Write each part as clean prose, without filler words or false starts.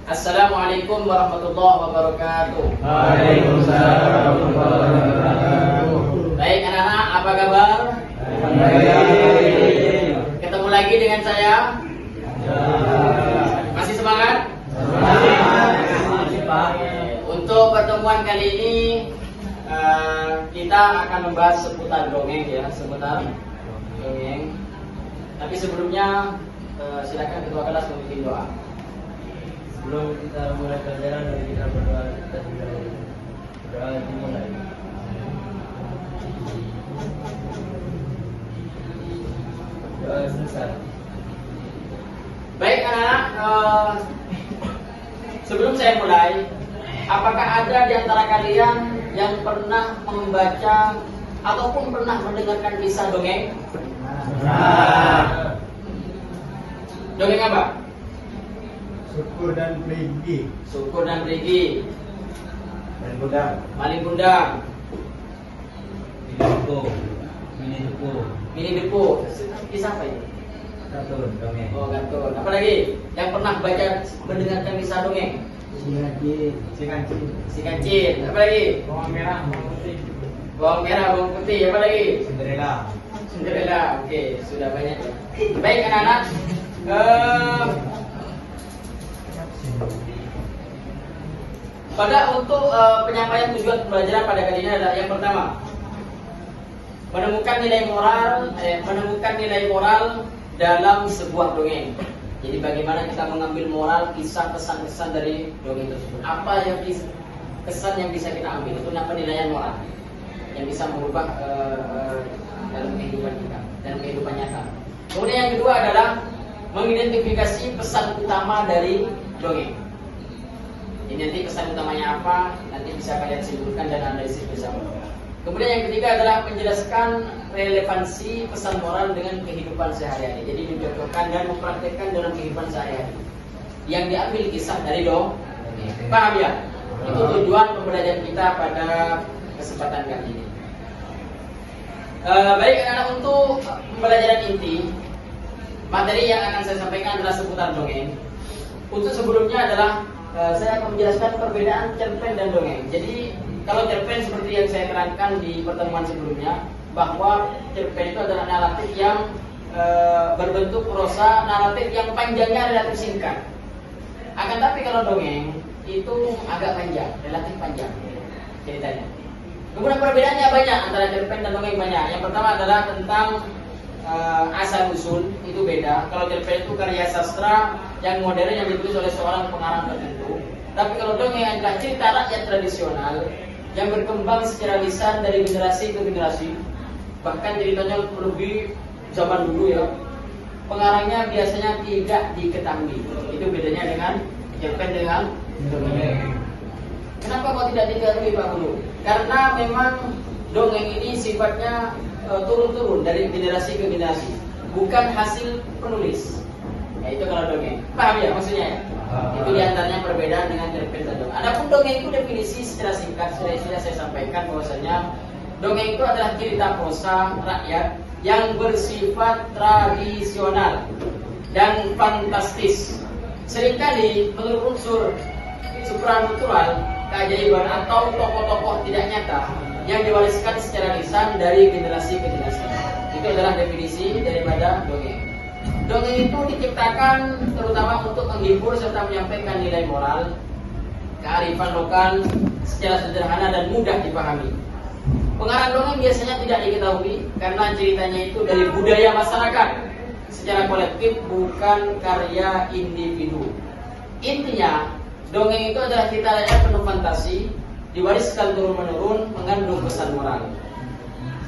Assalamualaikum warahmatullahi wabarakatuh. Waalaikumsalam warahmatullahi wabarakatuh. Baik anak-anak, apa kabar? Baik. Ketemu lagi dengan saya. Masih semangat? Masih, Pak. Untuk pertemuan kali ini kita akan membahas seputar dongeng ya, seputar dongeng. Tapi sebelumnya silakan ketua kelas memimpin doa. Sebelum kita mulai pelajaran, mari kita berdoa. Kita berdoa dimulai. Doa selesai. Baik anak-anak, sebelum saya mulai, apakah ada di antara kalian yang pernah membaca ataupun pernah mendengarkan kisah dongeng? Dongeng apa? Syukur dan perigi. Syukur dan Perigi, Dan gudang. Maling Gundang, Mini Duku. Mini Depo. Kisah apa itu? Satu dongeng. Oh, Gantun. Apa lagi? Yang pernah baca mendengarkan kisah dongeng? Si kancing. Si Kancil. Apa lagi? Bawang merah, bawang putih. Bawang merah, bawang putih. Apa lagi? Cinderella. Cinderella. Oke, sudah banyak ya. Baik anak-anak. Untuk penyampaian tujuan pembelajaran pada kali ini adalah yang pertama, menemukan nilai moral dalam sebuah dongeng. Jadi bagaimana kita mengambil moral, kisah, pesan-pesan dari dongeng tersebut. Apa yang kesan yang bisa kita ambil, itu namanya penilaian moral yang bisa merubah dalam kehidupan kita, dalam kehidupan nyata. Kemudian yang kedua adalah mengidentifikasi pesan utama dari dongeng. Ini nanti pesan utamanya apa, nanti bisa kalian simpulkan dan analisis bersama. Kemudian yang ketiga adalah menjelaskan relevansi pesan moral dengan kehidupan sehari-hari. Jadi dicocokkan dan mempraktekkan dalam kehidupan sehari-hari. Yang diambil kisah dari dongeng. Paham ya? Itu tujuan pembelajaran kita pada kesempatan kali ini. Baik anak-anak, untuk pembelajaran inti, materi yang akan saya sampaikan adalah seputar dongeng. Untuk sebelumnya adalah saya akan menjelaskan perbedaan cerpen dan dongeng. Jadi kalau cerpen seperti yang saya terangkan di pertemuan sebelumnya, bahwa cerpen itu adalah naratif yang berbentuk prosa, naratif yang panjangnya relatif singkat. Akan tapi kalau dongeng itu agak panjang, relatif panjang ceritanya. Kemudian perbedaannya banyak antara cerpen dan dongeng banyak. Yang pertama adalah tentang asal usul, itu beda. Kalau cerpen itu karya sastra yang modern yang ditulis oleh seorang pengarang tertentu. Tapi kalau dongeng adalah cerita rakyat tradisional yang berkembang secara lisan dari generasi ke generasi. Bahkan ceritanya lebih zaman dulu ya. Pengarangnya biasanya tidak diketahui. Itu bedanya dengan cerpen dengan dongeng. Kenapa kok tidak diketahui Pak Guru? Karena memang dongeng ini sifatnya turun-turun dari generasi ke generasi, bukan hasil penulis. Ya, itu kalau dongeng. Paham ya maksudnya ya? Itu diantaranya perbedaan dengan cerpen dan dongeng. Adapun dongeng itu definisi secara singkat sudah saya sampaikan bahwasanya dongeng itu adalah cerita prosa rakyat yang bersifat tradisional dan fantastis. Seringkali menurut unsur supranatural, keajaiban atau tokoh-tokoh tidak nyata yang diwariskan secara lisan dari generasi ke generasi. Itu adalah definisi daripada dongeng. Dongeng itu diciptakan terutama untuk menghibur serta menyampaikan nilai moral, kearifan lokal secara sederhana dan mudah dipahami. Pengarang dongeng biasanya tidak diketahui karena ceritanya itu dari budaya masyarakat secara kolektif, bukan karya individu. Intinya, dongeng itu adalah cerita rakyat penuh fantasi, diwariskan turun-menurun, mengandung pesan moral.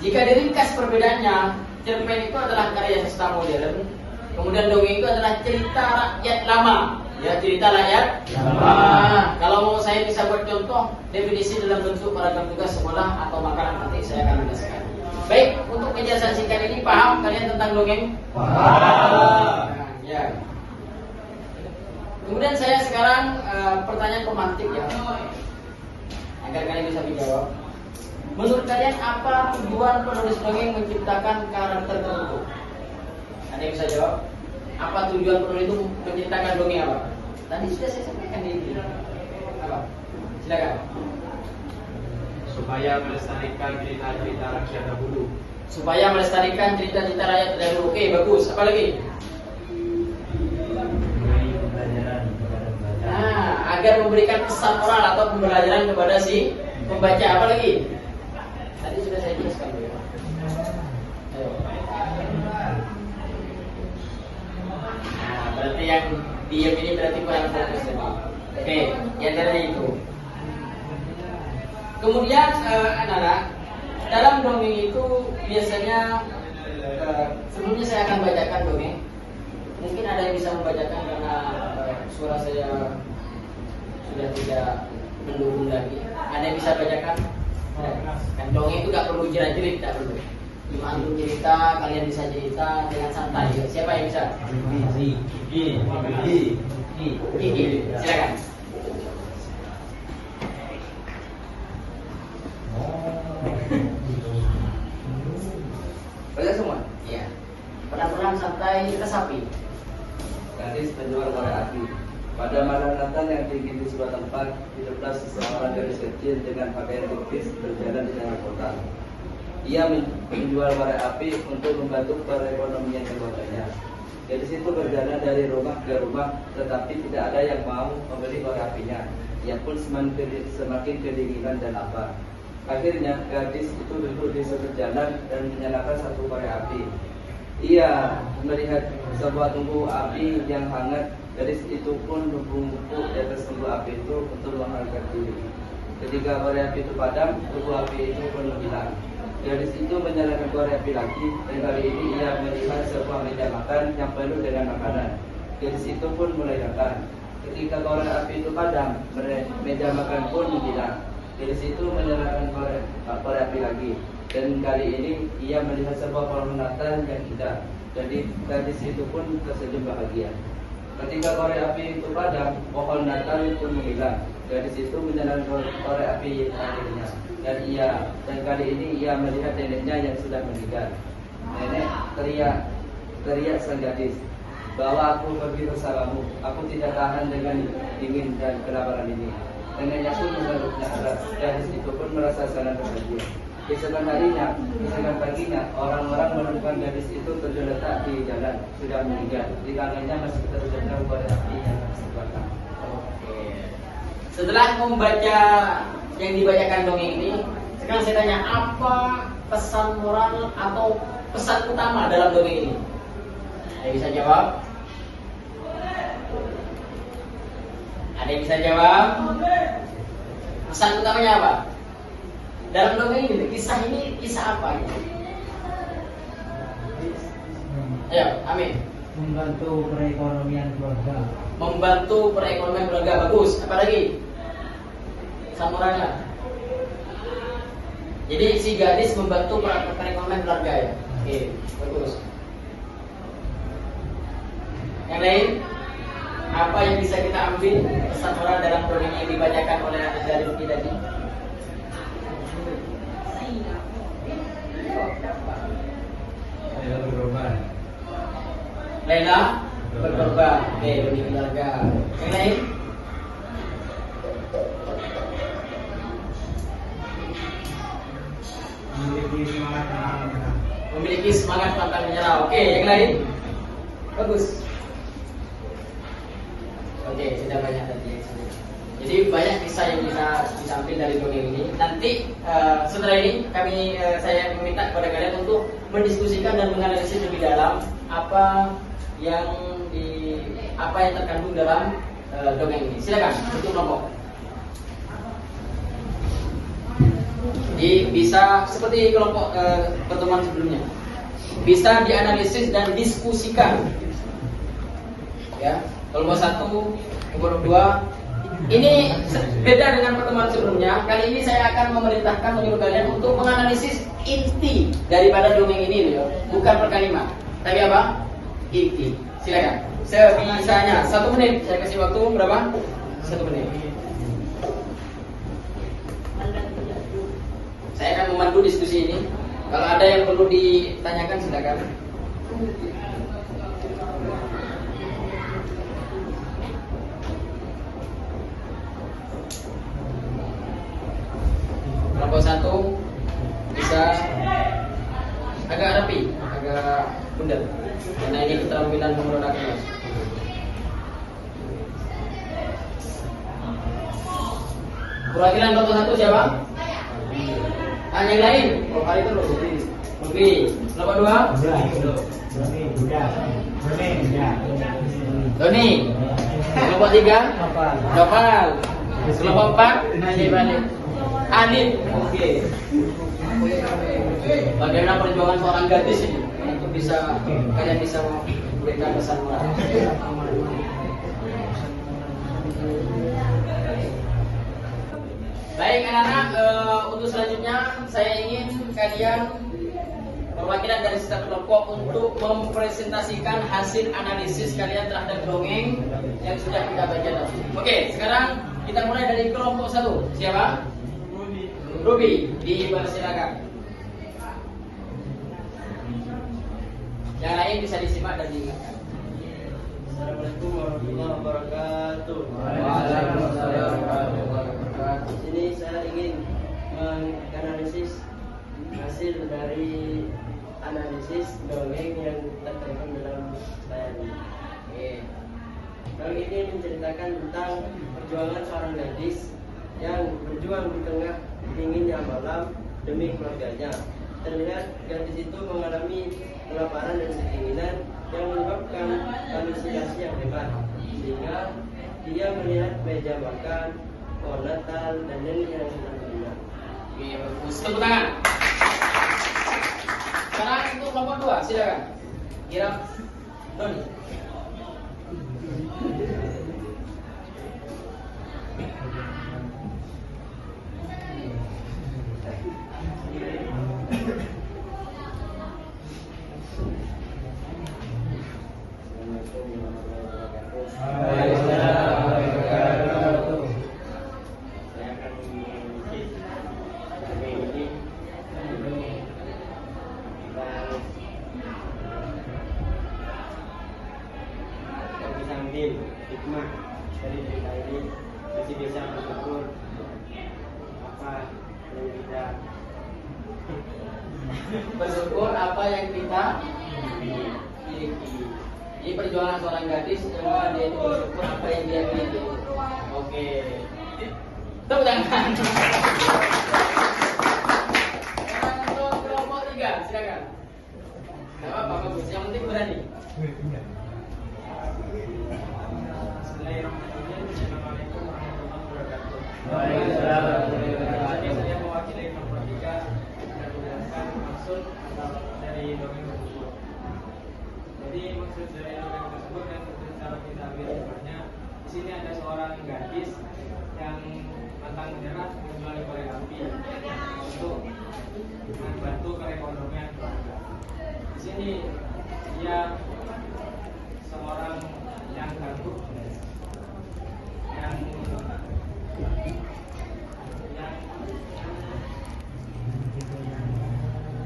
Jika diringkas perbedaannya, cerpen itu adalah karya sastra modern, kemudian dongeng itu adalah cerita rakyat lama. Ya, cerita rakyat lama. Kalau mau saya bisa buat contoh definisi dalam bentuk paragraf tugas sekolah atau makanan, nanti saya akan jelaskan. Baik, untuk penjelasan singkat ini, paham kalian tentang dongeng? Paham. Ya. Kemudian saya sekarang pertanyaan pemantik ya, agar kalian bisa menjawab. Menurut kalian apa tujuan penulis dongeng menciptakan karakter tertentu? Ada yang bisa jawab? Apa tujuan penulis itu menciptakan dongeng apa? Tadi sudah saya sampaikan ini. Apa? Silakan. Supaya melestarikan cerita-cerita rakyat dahulu. Supaya melestarikan cerita-cerita rakyat dahulu. Oke, bagus. Apa lagi? Memberi pembelajaran kepada pembaca. Nah, agar memberikan pesan moral atau pembelajaran kepada si pembaca. Apa lagi? Tadi sudah saya jelaskan. Ayo. Nah, berarti yang diam ini berarti kurang fokus tadi. Oke, yang tadi itu. Kemudian anak-anak, dalam dongeng itu biasanya sebelumnya saya akan bacakan dongeng. Mungkin ada yang bisa membacakan karena suara saya sudah tidak mendukung lagi. Ada yang bisa bacakan? Kan dongeng itu gak perlu jerat-jerit, tak perlu. Cuma antum cerita, kalian bisa cerita dengan santai. Siapa yang bisa? Gigi, silakan. Baca semua? Iya. Pelan-pelan santai, resapi. Gadis penjual korek api. Pada malam Natal yang tinggi di sebuah tempat, hiduplah seseorang gadis kecil dengan pakaian tipis berjalan di tengah kota. Ia menjual korek api untuk membantu perekonomian keluarganya. Gadis itu berjalan dari rumah ke rumah, tetapi tidak ada yang mau membeli korek apinya. Ia pun semakin kedinginan dan lapar. Akhirnya gadis itu duduk di sudut jalan dan menyalakan satu korek api. Ia melihat sebuah tungku api yang hangat. Gadis itu pun membungkuk di atas tungku api itu untuk menghangatkan diri. Ketika korek api itu padam, tungku api itu pun menghilang. Gadis itu menyalakan korek api lagi, dan kali ini ia melihat sebuah meja makan yang penuh dengan makanan. Gadis itu pun mulai makan. Ketika korek api itu padam, meja makan pun menghilang. Gadis itu menyalakan korek api lagi, dan kali ini ia melihat sebuah pohon Natal yang indah. Jadi gadis itu pun tersenyum bahagia. Ketika korek api itu padam, pohon Natal pun menghilang. Gadis itu menyalakan korek api akhirnya, dan kali ini ia melihat neneknya yang sudah meninggal. Nenek teriak sang gadis, "Bawa aku pergi bersamamu. Aku tidak tahan dengan dingin dan kelaparan ini." Neneknya pun memeluknya erat. Gadis itu pun merasa sangat bahagia. Keesokan paginya, orang-orang menemukan gadis itu tergeletak di jalan, sudah meninggal. Di tangannya masih tergenggam korek api yang terbakar. Setelah membaca yang dibacakan dongeng ini, sekarang saya tanya, apa pesan moral atau pesan utama dalam dongeng ini? Ada yang bisa jawab? Ada yang bisa jawab? Pesan utamanya apa? Dalam dongeng ini, kisah apa? Ayo, amin. Membantu perekonomian keluarga. Membantu perekonomian keluarga, bagus. Apa lagi? Samuranya. Jadi si gadis membantu perekonomian keluarga ya. Oke, bagus. Yang lain, apa yang bisa kita ambil pesan moral dalam dongeng yang dibacakan oleh anak dari Ruki tadi? Saya berkorban. Laila berkorban. Oke, demi keluarga. Yang lain? Memiliki semangat pantang menyerah. Memiliki semangat pantang menyerah. Oke, yang lain? Bagus. Oke, sudah banyak tadi yang saya. Jadi banyak kisah yang bisa disampaikan dari dongeng ini. Nanti setelah ini saya meminta kepada kalian untuk mendiskusikan dan menganalisis lebih dalam apa yang terkandung dalam dongeng ini. Silakan untuk kelompok. Jadi bisa seperti kelompok pertemuan sebelumnya, bisa dianalisis dan diskusikan. Ya, kelompok 1, kelompok 2. Ini beda dengan pertemuan sebelumnya. Kali ini saya akan menyuruh kalian untuk menganalisis inti daripada dongeng ini, loh. Bukan per kalimat, tapi apa? Inti. Silakan. Sebisanya 1 menit. Saya kasih waktu berapa? 1 menit. Saya akan memandu diskusi ini. Kalau ada yang perlu ditanyakan, silakan. Kelompok 1 bisa agak rapi, agak bundar. Karena ini keterampilan menggunakan. Perwakilan kelompok 1 siapa? Yang lain? Oh, hari itu Lutfi. Kelompok 2? Doni. Kelompok 3? Nopal. Kelompok 4? Adit. Oke. Bagaimana perjuangan seorang gadis ini untuk bisa kalian bisa memberikan pesan moral? Baik anak-anak, untuk selanjutnya saya ingin kalian perwakilan dari setiap kelompok untuk mempresentasikan hasil analisis kalian terhadap dongeng yang sudah kita baca tadi. Oke, sekarang kita mulai dari kelompok 1. Siapa? Ruby, dipersilakan. Yang lain bisa disimak dan diingatkan. Assalamualaikum warahmatullahi wabarakatuh. Waalaikumsalam warahmatullahi wabarakatuh. Di sini saya ingin menganalisis hasil dari analisis dongeng yang tercantum dalam layar ini. Dongeng ini menceritakan tentang perjuangan seorang gadis yang berjuang di tengah dinginnya malam demi keluarganya. Terlihat gadis itu mengalami kelaparan dan kedinginan yang menyebabkan halusinasi yang hebat, sehingga dia melihat meja makan, pohon Natal, dan nenek yang sedang meninggal. Oke, bagus. Tepuk tangan. Sekarang untuk kelompok 2, silakan. Kira Doni. Hikmah dari cerita ini masih bisa bersyukur apa yang kita Bersyukur apa yang kita miliki. Ini perjuangan seorang gadis yang mana dia itu bersyukur apa yang dia miliki. Oke. Tepuk tangan. Sekarang untuk kelompok 3, silakan. Tidak apa-apa, bagus. Yang penting berani. Assalamualaikum warahmatullahi wabarakatuh. Waalaikumsalam. Saya mewakili kelompok 3 dan menjelaskan maksud dari dongeng tersebut. Jadi maksud dari dongeng tersebut yang cara kita ambil hikmahnya, di sini ada seorang gadis yang pantang menyerah menjual korek api untuk membantu perekonomian keluarga. Di sini dia seorang yang tangguh, yang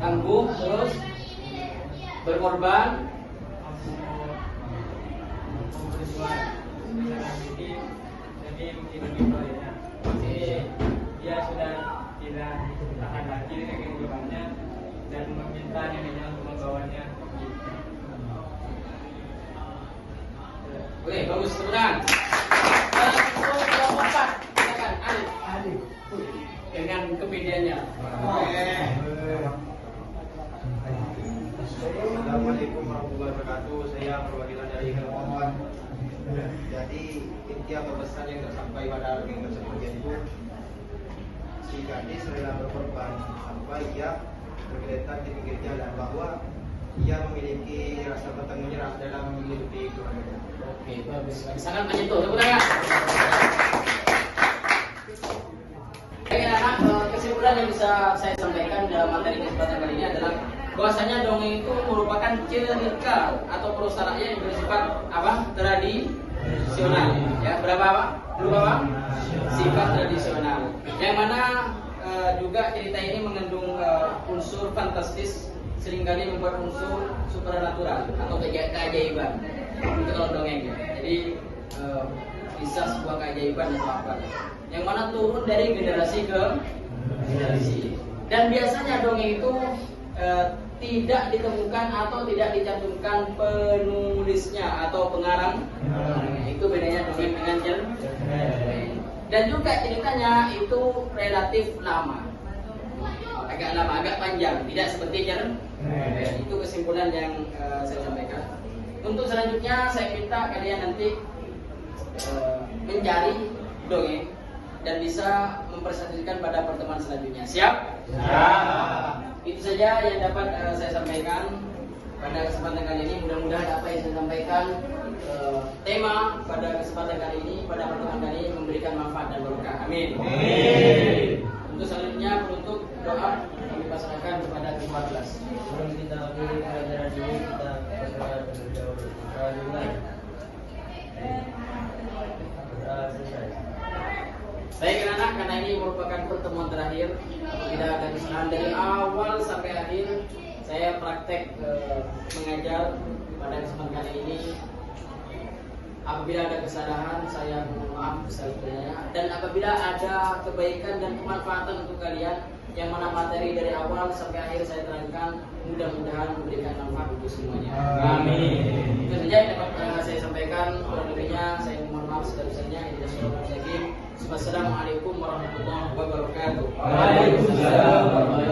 Tangguh, terus berkorban. mampu berjuang dengan ini demi menghidupi keluarganya. Jadi dia sudah tidak tahan lagi dengan kehidupannya dan meminta neneknya untuk membawanya pergi. Oke, bagus. Tepuk tangan. Sekarang untuk kelompok 4, silakan Alif. Dengan kepedeannya. Assalamualaikum warahmatullahi wabarakatuh. Saya perwakilan dari kelompok. Jadi inti atau pesan yang tersampaikan pada dongeng tersebut yaitu si gadis rela berkorban sampai ia tergeletak di pinggir jalan, bahwa ia memiliki rasa pantang menyerah dalam menghidupi keluarganya. Oke, bagus. Sangat menyentuh. Tepuk tangan. Baik anak-anak, kesimpulan yang bisa saya sampaikan dalam materi kesempatan kali ini adalah bahwasanya dongeng itu merupakan cerita atau prasaraya yang bersifat apa? Tradisional. Ya, berapa apa? Berupa apa? Sifat tradisional. Yang mana juga cerita ini mengandung unsur fantastis, seringkali membuat unsur supranatural atau keajaiban untuk dongengnya. Jadi bisa sebuah keajaiban atau apa? Yang mana turun dari generasi ke Dan biasanya dongeng itu tidak ditemukan atau tidak dicantumkan penulisnya atau pengarang. Itu bedanya dongeng dengan cerpen. Dan juga ceritanya itu relatif lama, agak lama, agak panjang, tidak seperti cerpen. Itu kesimpulan yang saya sampaikan. Untuk selanjutnya saya minta kalian nanti mencari dongeng dan bisa mempresentasikan pada pertemuan selanjutnya. Siap? Siap. Itu saja yang dapat saya sampaikan pada kesempatan kali ini. Mudah-mudahan apa yang saya sampaikan, tema pada kesempatan kali ini, pada pertemuan kali ini memberikan manfaat dan berkah. Amin. Amin. Untuk selanjutnya penutup doa kami pasrahkan kepada ke-14. Sebelum kita akhiri pelajaran ini, kita pasrahkan beliau berdoa. Selesai. Baik anak-anak, karena ini merupakan pertemuan terakhir, tidak ada kesalahan dari awal sampai akhir. Saya praktek mengajar pada kesempatan kali ini. Apabila ada kesalahan, saya mohon maaf besar-besarnya. Dan apabila ada kebaikan dan kemanfaatan untuk kalian, yang mana materi dari awal sampai akhir saya terangkan, mudah-mudahan memberikan manfaat untuk semuanya. Amin. Itu saja yang dapat saya sampaikan. Kurang lebihnya saya mohon maaf sebesar-besarnya. Wassalamualaikum warahmatullahi wabarakatuh. Waalaikumsalam.